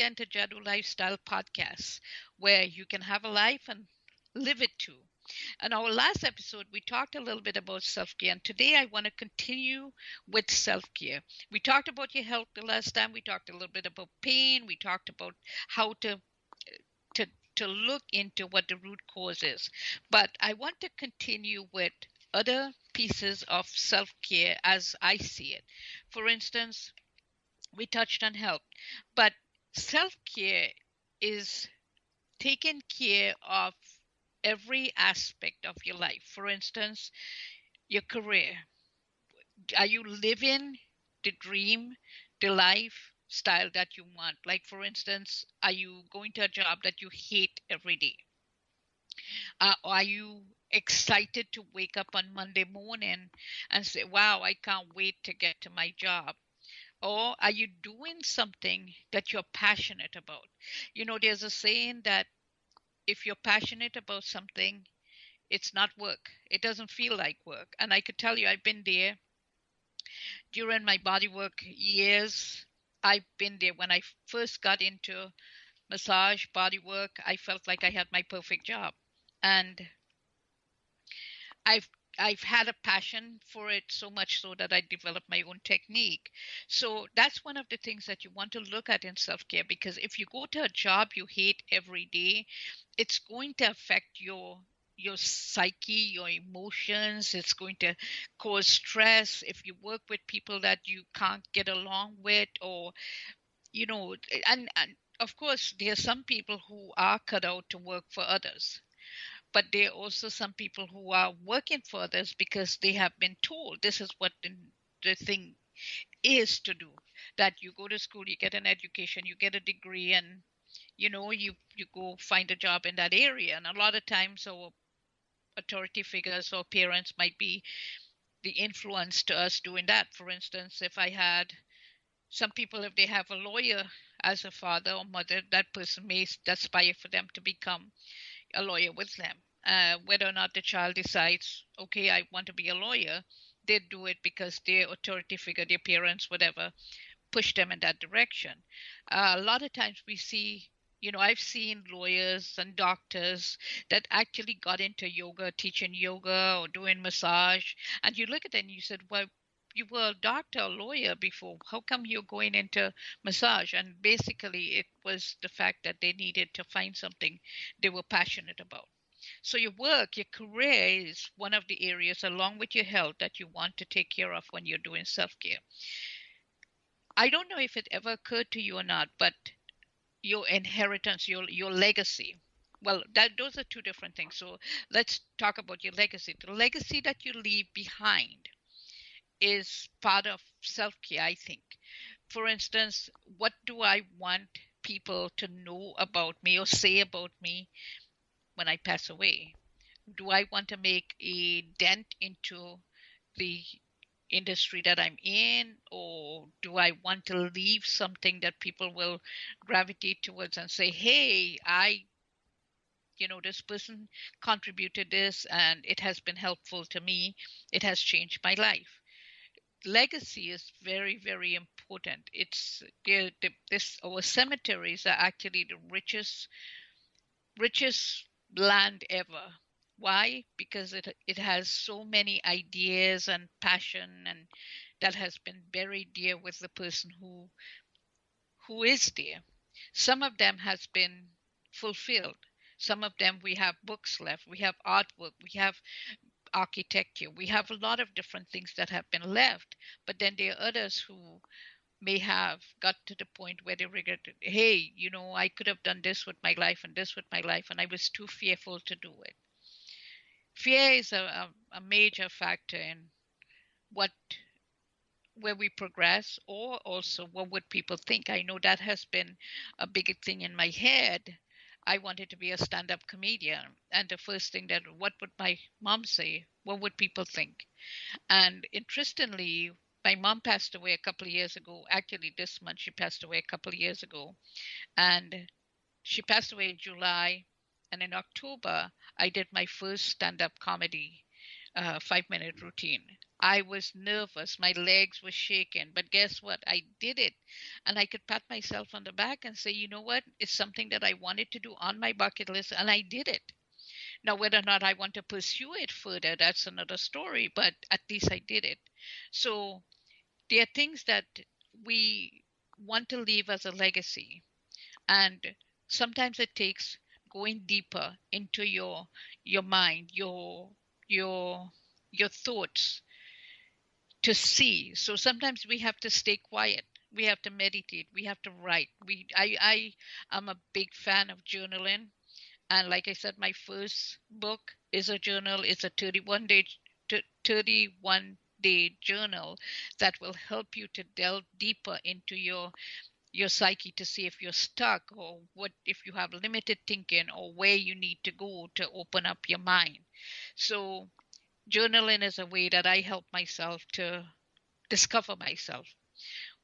again to Jadoo Lifestyle Podcast, where you can have a life and live it too. In our last episode, we talked a little bit about self care, and today I want to continue with self care. We talked about your health the last time. We talked a little bit about pain. We talked about how to to look into what the root cause is. But I want to continue with other pieces of self care as I see it. For instance, we touched on health, but self care is taking care of every aspect of your life. For instance, your career. Are you living the dream, the lifestyle that you want? Like, for instance, are you going to a job that you hate every day? Are you excited to wake up on Monday morning and say, wow, I can't wait to get to my job? Or are you doing something that you're passionate about? There's a saying that if you're passionate about something, it's not work. It doesn't feel like work. And I could tell you, I've been there during my bodywork years. I've been there when I first got into massage, bodywork. I felt like I had my perfect job. And I've I've had a passion for it so much so that I developed my own technique. So that's one of the things that you want to look at in self-care, because if you go to a job you hate every day, it's going to affect your psyche, your emotions. It's going to cause stress if you work with people that you can't get along with, or you know, and of course there are some people who are cut out to work for others, but there are also some people who are working for others because they have been told this is what the thing is to do, that you go to school, you get an education, you get a degree, and you go find a job in that area. And a lot of times our authority figures or parents might be the influence to us doing that. For instance, if I had some people, if they have a lawyer as a father or mother, that person may aspire for them to become a lawyer with them. Whether or not the child decides, okay, I want to be a lawyer, they do it because their authority figure, their parents, whatever, push them in that direction. A lot of times we see, I've seen lawyers and doctors that actually got into yoga, teaching yoga or doing massage. And you look at them and you said, well, you were a doctor or lawyer before. How come you're going into massage? And basically, it was the fact that they needed to find something they were passionate about. So your work, your career is one of the areas, along with your health, that you want to take care of when you're doing self-care. I don't know if it ever occurred to you or not, but your inheritance, your legacy. Well, those are two different things. So let's talk about your legacy. The legacy that you leave behind is part of self-care, I think. For instance, what do I want people to know about me or say about me when I pass away? Do I want to make a dent into the industry that I'm in, or do I want to leave something that people will gravitate towards and say, hey, this person contributed this and it has been helpful to me, it has changed my life. Legacy is very, very important. It's this our cemeteries are actually the richest land ever. Why? Because it has so many ideas and passion, and that has been buried there with the person who is there. Some of them has been fulfilled. Some of them we have books left, we have artwork, we have architecture, we have a lot of different things that have been left. But then there are others who may have got to the point where they regretted, hey, I could have done this with my life and this with my life, and I was too fearful to do it. Fear is a major factor in what where we progress, or also what would people think. I know that has been a big thing in my head. I wanted to be a stand-up comedian, and the first thing that, what would my mom say? What would people think? And interestingly, my mom passed away a couple of years ago. Actually, this month she passed away a couple of years ago, and she passed away in July. And in October, I did my first stand-up comedy 5-minute routine. I was nervous. My legs were shaking. But guess what? I did it. And I could pat myself on the back and say, you know what? It's something that I wanted to do on my bucket list, and I did it. Now, whether or not I want to pursue it further, that's another story, but at least I did it. So there are things that we want to leave as a legacy. And sometimes it takes going deeper into your mind, your your thoughts to see. So sometimes we have to stay quiet. We have to meditate. We have to write. I am a big fan of journaling. And like I said, my first book is a journal. It's a 31-day journal that will help you to delve deeper into your psyche to see if you're stuck, or what if you have limited thinking, or where you need to go to open up your mind. So journaling is a way that I help myself to discover myself.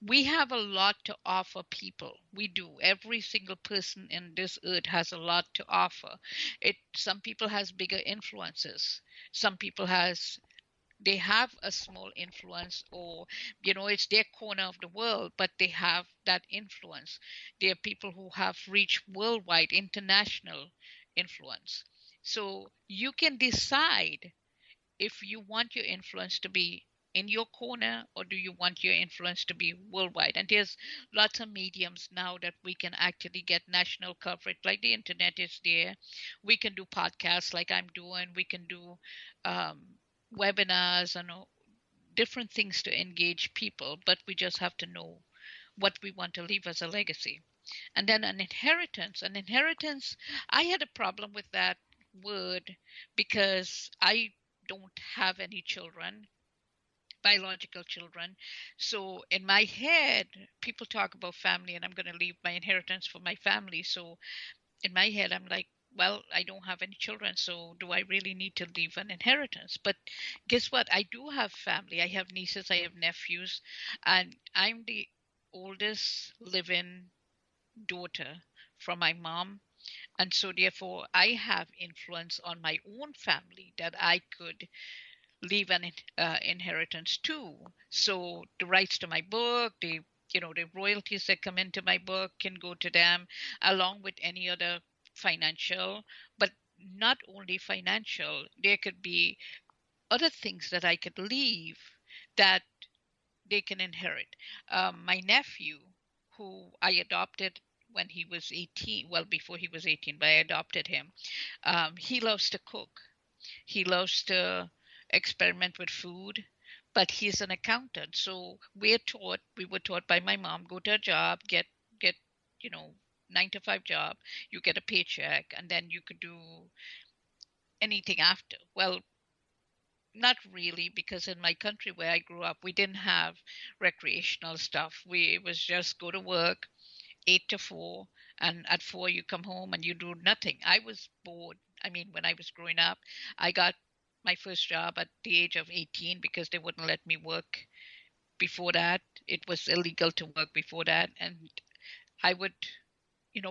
We have a lot to offer people. We do. Every single person in this earth has a lot to offer. It Some people has bigger influences. Some people has they have a small influence, or it's their corner of the world, but they have that influence. There are people who have reached worldwide, international influence. So you can decide if you want your influence to be in your corner, or do you want your influence to be worldwide. And there's lots of mediums now that we can actually get national coverage, like the internet is there. We can do podcasts like I'm doing. We can do um, webinars and different things to engage people, but we just have to know what we want to leave as a legacy. And then an inheritance, I had a problem with that word because I don't have any children, biological children. So in my head, people talk about family, and I'm going to leave my inheritance for my family. So in my head, I'm like, well, I don't have any children, so do I really need to leave an inheritance? But guess what? I do have family. I have nieces, I have nephews, and I'm the oldest living daughter from my mom. And so, therefore, I have influence on my own family that I could leave an inheritance too. So the rights to my book, the royalties that come into my book can go to them, along with any other financial, but not only financial. There could be other things that I could leave that they can inherit. My nephew, who I adopted when he was 18, well, before he was 18, but I adopted him. He loves to cook. He loves to experiment with food, but he's an accountant. So we were taught by my mom, go to a job, get, you know, 9 to 5 job, you get a paycheck, and then you could do anything after. Well, not really, because in my country where I grew up, we didn't have recreational stuff. It was just go to work, 8 to 4, and at 4 you come home and you do nothing. I was bored. I mean, when I was growing up, I got my first job at the age of 18 because they wouldn't let me work before that. It was illegal to work before that, and I would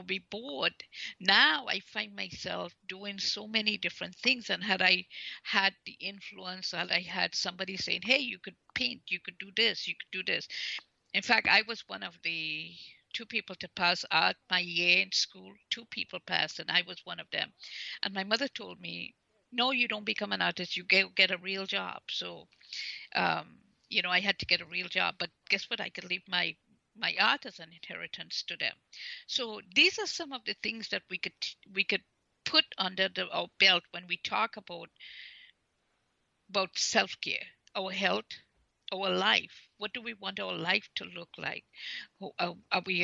be bored. Now I find myself doing so many different things. And had I had the influence, had I had somebody saying, hey, you could paint, you could do this, you could do this. In fact, I was one of the two people to pass art my year in school. Two people passed, and I was one of them. And my mother told me, no, you don't become an artist, you get a real job. So um, I had to get a real job. But guess what? I could leave my art as an inheritance to them. So these are some of the things that we could put under our belt when we talk about self-care, our health, our life. What do we want our life to look like? Are we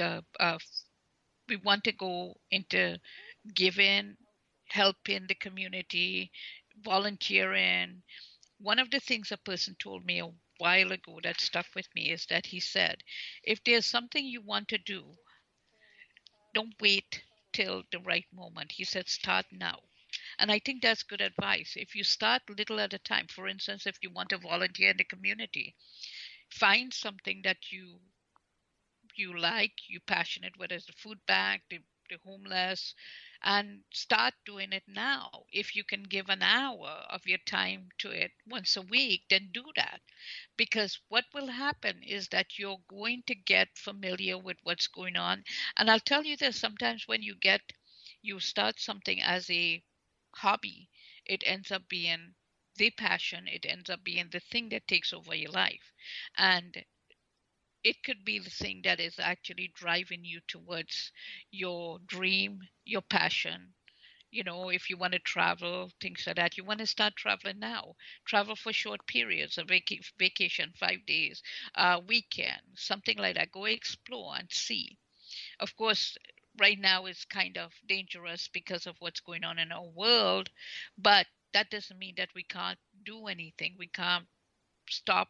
want to go into giving, helping the community, volunteering. One of the things a person told me a while ago that stuck with me is that he said, if there's something you want to do, don't wait till the right moment. He said, start now. And I think that's good advice. If you start little at a time, for instance, if you want to volunteer in the community, find something that you like, you're passionate, whether it's the food bank, the homeless, and start doing it now. If you can give an hour of your time to it once a week, then do that. Because what will happen is that you're going to get familiar with what's going on. And I'll tell you this, sometimes when you start something as a hobby, it ends up being the passion, it ends up being the thing that takes over your life. And it could be the thing that is actually driving you towards your dream, your passion. If you want to travel, things like that, you want to start traveling now. Travel for short periods, a vacation, 5 days, a weekend, something like that. Go explore and see. Of course, right now is kind of dangerous because of what's going on in our world, but that doesn't mean that we can't do anything. We can't stop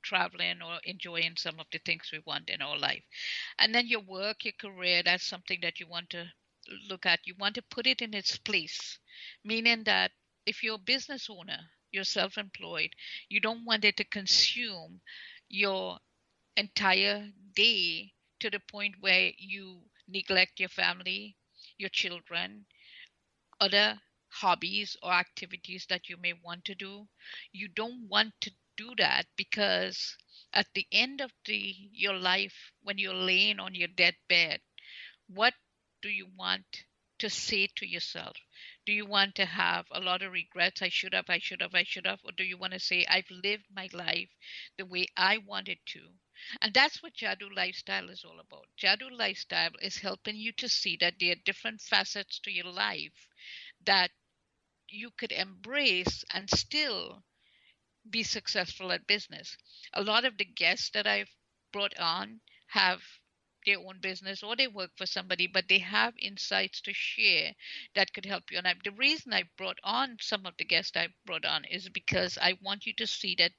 traveling or enjoying some of the things we want in our life. And then your work, your career, that's something that you want to look at. You want to put it in its place, meaning that if you're a business owner, you're self employed, you don't want it to consume your entire day to the point where you neglect your family, your children, other hobbies or activities that you may want to do. You don't want to do that because at the end of your life, when you're laying on your deathbed, what do you want to say to yourself? Do you want to have a lot of regrets? I should have, I should have, I should have. Or do you want to say, I've lived my life the way I wanted to? And that's what Jadoo Lifestyle is all about. Jadoo Lifestyle is helping you to see that there are different facets to your life that you could embrace and still be successful at business. A lot of the guests that I've brought on have their own business or they work for somebody, but they have insights to share that could help you. And the reason I brought on some of the guests I brought on is because I want you to see that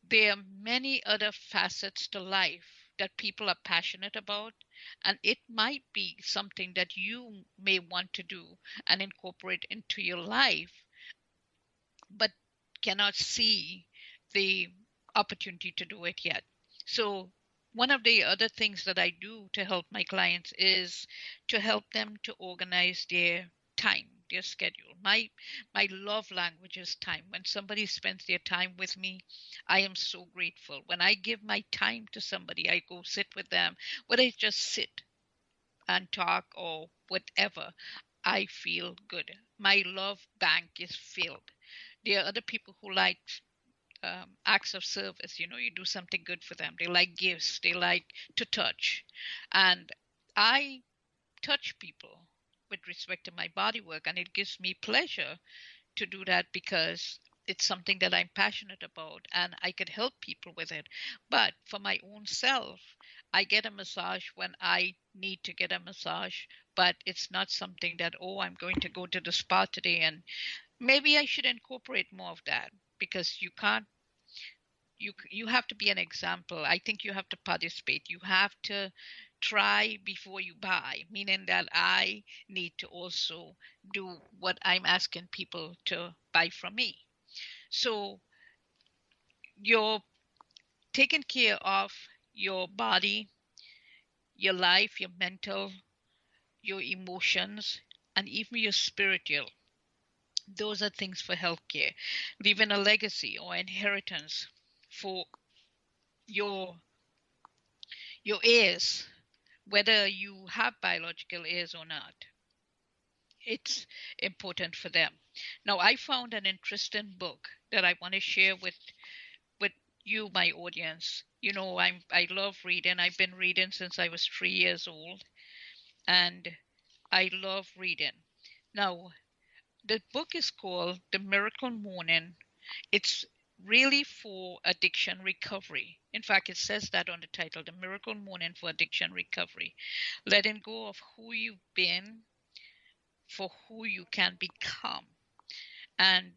there are many other facets to life that people are passionate about, and it might be something that you may want to do and incorporate into your life, but cannot see the opportunity to do it yet. So, one of the other things that I do to help my clients is to help them to organize their time, their schedule. My love language is time. When somebody spends their time with me, I am so grateful. When I give my time to somebody, I go sit with them, whether it's just sit and talk or whatever, I feel good. My love bank is filled. There are other people who like acts of service. You do something good for them. They like gifts. They like to touch. And I touch people with respect to my body work, and it gives me pleasure to do that because it's something that I'm passionate about and I could help people with it. But for my own self, I get a massage when I need to get a massage, but it's not something that, oh, I'm going to go to the spa today, and maybe I should incorporate more of that because you can't you have to be an example. I think you have to participate. You have to try before you buy, meaning that I need to also do what I'm asking people to buy from me. So you're taking care of your body, your life, your mental, your emotions, and even your spiritual. Those are things for healthcare. Leaving a legacy or inheritance for your your heirs, whether you have biological heirs or not. It's important for them. Now, I found an interesting book that I want to share with you, my audience. I love reading. I've been reading since I was 3 years old, and I love reading. Now, the book is called The Miracle Morning. It's really for addiction recovery. In fact, it says that on the title, The Miracle Morning for Addiction Recovery. Letting go of who you've been for who you can become. And